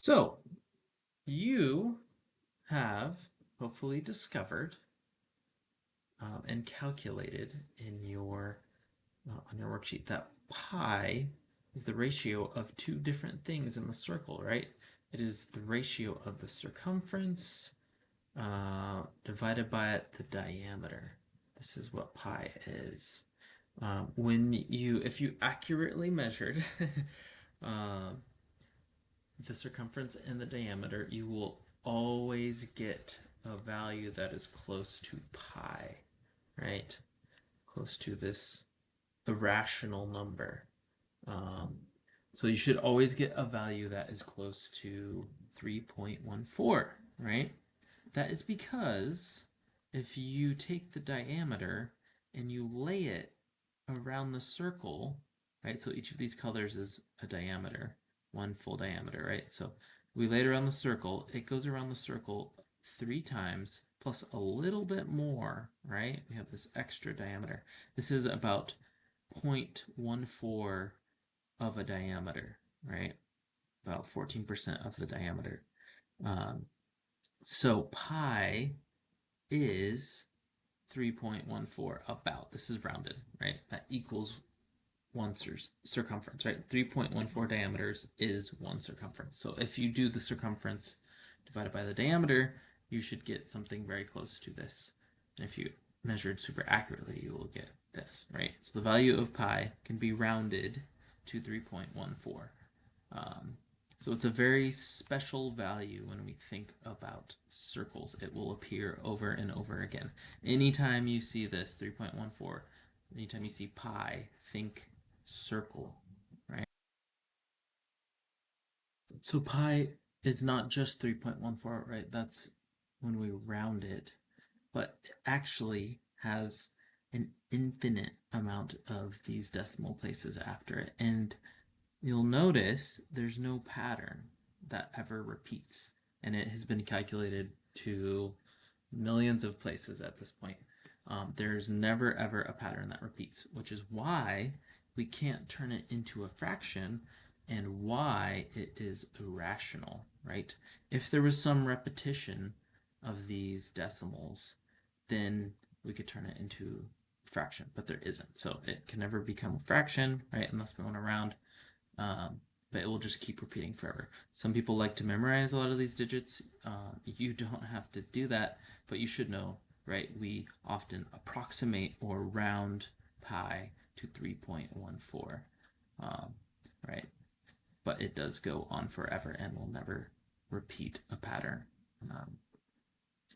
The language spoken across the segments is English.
So, you have hopefully discovered and calculated in your on your worksheet that pi is the ratio of two different things in the circle, right? It is the ratio of the circumference divided by the diameter. This is what pi is. If you accurately measured um, the circumference and the diameter, you will always get a value that is close to pi, right? Close to this irrational number. Um, so you should always get a value that is close to 3.14, right? That is because if you take the diameter and you lay it around the circle, right? So each of these colors is a diameter, one full diameter, right? So we lay it around the circle, it goes around the circle 3 times plus a little bit more, right? We have this extra diameter. This is about 0.14 of a diameter, right? About 14% of the diameter. So pi is 3.14 about. This is rounded, right? That equals one circumference, right? 3.14 diameters is one circumference. So if you do the circumference divided by the diameter, you should get something very close to this. And if you measured super accurately, you will get this, right? So the value of pi can be rounded to 3.14. Um, so it's a very special value when we think about circles. It will appear over and over again. Anytime you see this 3.14, anytime you see pi, think circle, right? So pi is not just 3.14, right? That's when we round it, but it actually has an infinite amount of these decimal places after it. And you'll notice there's no pattern that ever repeats, and it has been calculated to millions of places at this point. There's never ever a pattern that repeats, which is why we can't turn it into a fraction and why it is irrational, right? If there was some repetition of these decimals, then we could turn it into a fraction, but there isn't. So it can never become a fraction, right? Unless we went around um, but it will just keep repeating forever. Some people like to memorize a lot of these digits. You don't have to do that, but you should know, right? We often approximate or round pi to 3.14, um, right? But it does go on forever and will never repeat a pattern. Um,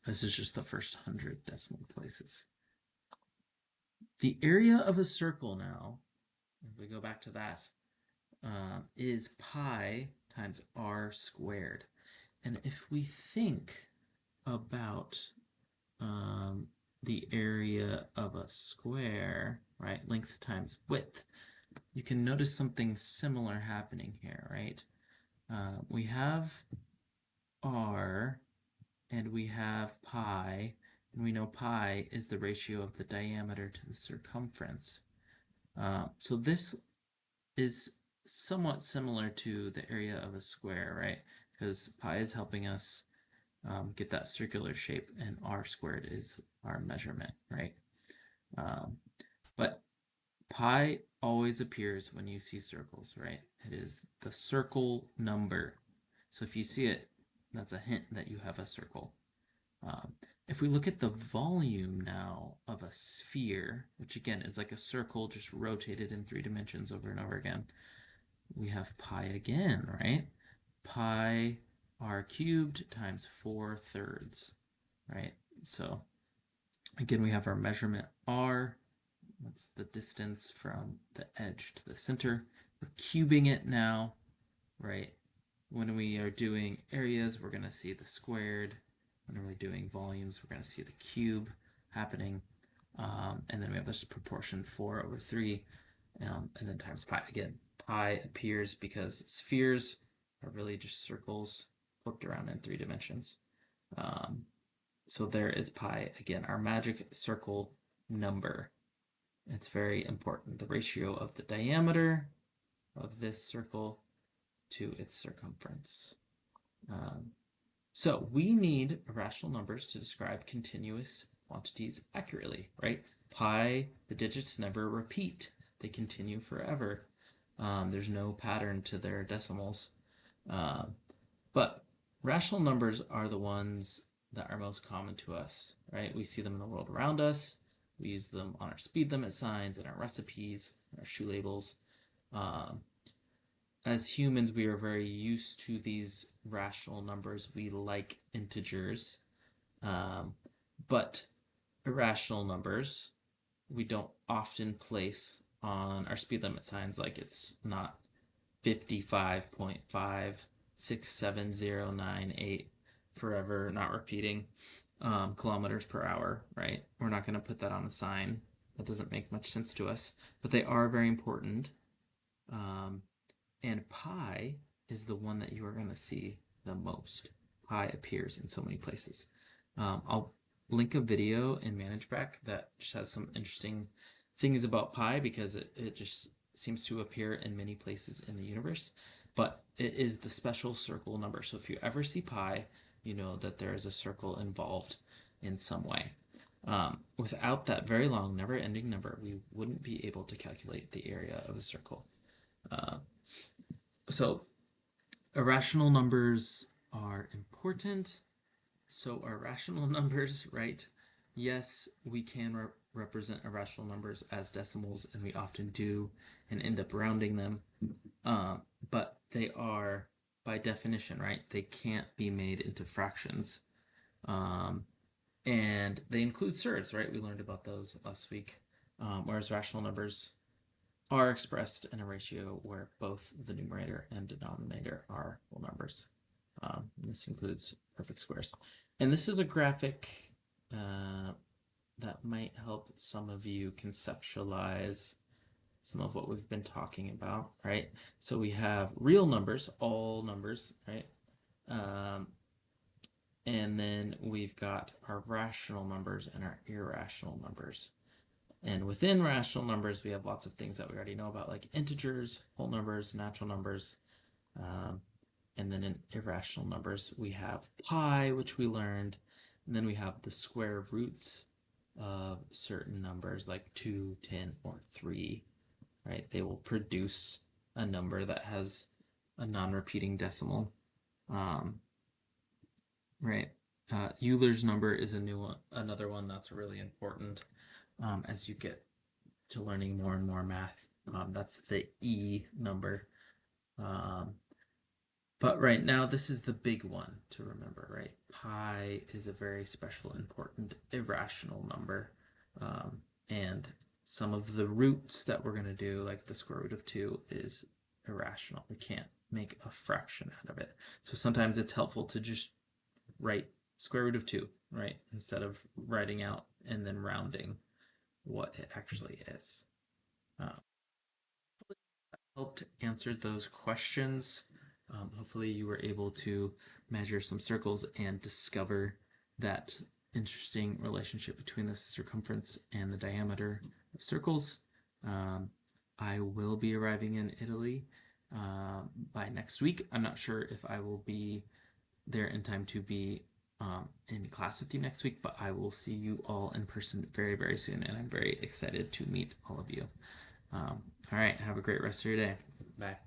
this is just the first 100 decimal places. The area of a circle now, if we go back to that, is pi times r squared. And if we think about um, the area of a square, right, length times width, you can notice something similar happening here, right? We have r and we have pi, and we know pi is the ratio of the diameter to the circumference. So this is somewhat similar to the area of a square, right? Because pi is helping us get that circular shape, and r squared is our measurement, right? Um, but pi always appears when you see circles, right? It is the circle number. So if you see it, that's a hint that you have a circle. Um, if we look at the volume now of a sphere, which again is like a circle just rotated in 3 dimensions over and over again, we have pi again, right? Pi r cubed times 4/3, right? So again, we have our measurement r. That's the distance from the edge to the center. We're cubing it now, right? When we are doing areas, we're going to see the squared. When we're doing volumes, we're going to see the cube happening. And then we have this proportion 4/3, and then times pi. Again, pi appears because spheres are really just circles flipped around in 3 dimensions. Um, so there is pi, again, our magic circle number. It's very important. The ratio of the diameter of this circle to its circumference. Um, so we need irrational numbers to describe continuous quantities accurately, right? Pi, the digits never repeat. They continue forever. There's no pattern to their decimals. Um, but rational numbers are the ones that are most common to us, right? We see them in the world around us. We use them on our speed limit signs, in our recipes, in our shoe labels. Um, as humans, we are very used to these rational numbers. We like integers, um, but irrational numbers we don't often place on our speed limit signs, like it's not 55.56709 forever, not repeating, kilometers per hour, right? We're not going to put that on a sign. That doesn't make much sense to us, but they are very important. Um, and pi is the one that you are going to see the most. Pi appears in so many places. I'll link a video in ManageBack that just has some interesting things about pi because it just seems to appear in many places in the universe. But it is the special circle number. So if you ever see pi, you know that there is a circle involved in some way. Without that very long, never ending number, we wouldn't be able to calculate the area of a circle. Uh, so irrational numbers are important. So are rational numbers, right? Yes, we can represent irrational numbers as decimals, and we often do, and end up rounding them. But they are, by definition, right? They can't be made into fractions. Um, and they include surds, right? We learned about those last week. Whereas rational numbers are expressed in a ratio where both the numerator and denominator are whole numbers. This includes perfect squares. And this is a graphic that might help some of you conceptualize some of what we've been talking about, right? So we have real numbers, all numbers, right? And then we've got our rational numbers and our irrational numbers. And within rational numbers, we have lots of things that we already know about, like integers, whole numbers, natural numbers. And then in irrational numbers, we have pi, which we learned. And then we have the square roots of certain numbers like 2, 10, or 3, right? They will produce a number that has a non-repeating decimal, right? Euler's number is a new one, another one that's really important as you get to learning more and more math. That's the E number. But right now, this is the big one to remember, right? Pi is a very special, important, irrational number. And some of the roots that we're going to do, like the square root of 2, is irrational. We can't make a fraction out of it. So sometimes it's helpful to just write square root of 2, right? Instead of writing out and then rounding what it actually is. Uh, Helped answer those questions. Hopefully, you were able to measure some circles and discover that interesting relationship between the circumference and the diameter of circles. Um, I will be arriving in Italy by next week. I'm not sure if I will be there in time to be in class with you next week, but I will see you all in person very, very soon, and I'm very excited to meet all of you. All right, have a great rest of your day. Bye.